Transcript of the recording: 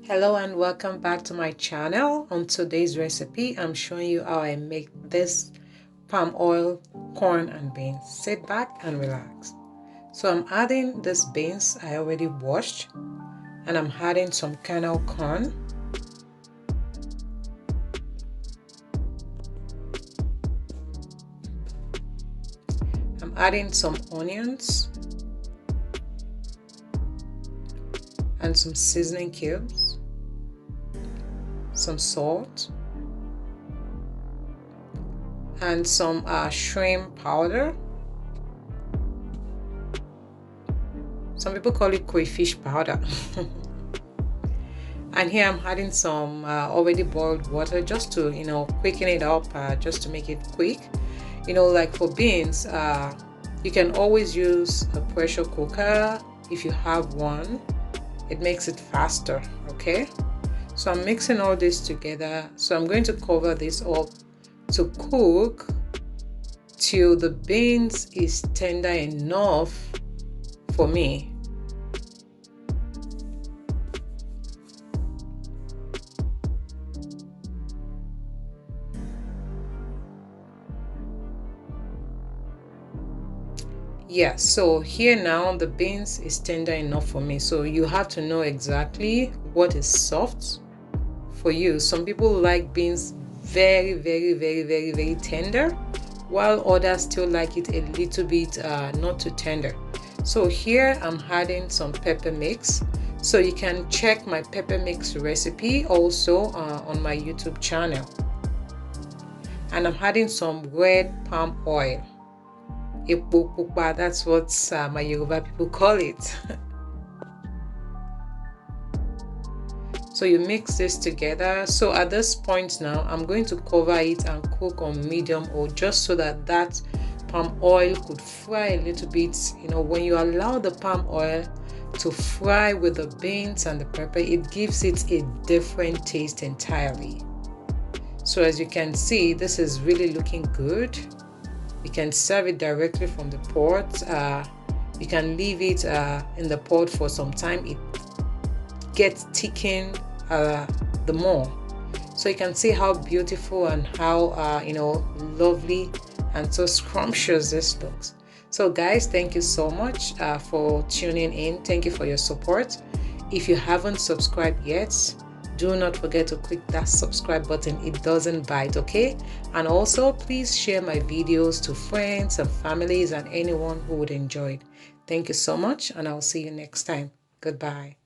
Hello and welcome back to my channel. On today's recipe, I'm showing you how I make this palm oil, corn and beans. Sit back and relax. So I'm adding these beans I already washed, and I'm adding some kernel corn. I'm adding some onions and some seasoning cubes, some salt, and some shrimp powder. Some people call it crayfish powder. And here I'm adding some already boiled water just to, quicken it up, just to make it quick. Like for beans, you can always use a pressure cooker if you have one. It makes it faster, okay? So I'm mixing all this together. So I'm going to cover this up to cook till the beans is tender enough for me. Yeah, so here now the beans is tender enough for me. So you have to know exactly what is soft for you. Some people like beans very tender, while others still like it a little bit not too tender. So here I'm adding some pepper mix. So you can check my pepper mix recipe also on my YouTube channel. And I'm adding some red palm oil. That's what my Yoruba people call it. So you mix this together. So at this point now, I'm going to cover it and cook on medium oil, just so that that palm oil could fry a little bit. When you allow the palm oil to fry with the beans and the pepper, it gives it a different taste entirely. So as you can see, this is really looking good. You can serve it directly from the pot. You can leave it in the pot for some time. It gets thickened the more. So you can see how beautiful and how lovely and so scrumptious this looks. So guys, thank you so much for tuning in. Thank you for your support. If you haven't subscribed yet, do not forget to click that subscribe button. It doesn't bite, okay? And also please share my videos to friends and families and anyone who would enjoy it. Thank you so much, and I'll see you next time. Goodbye.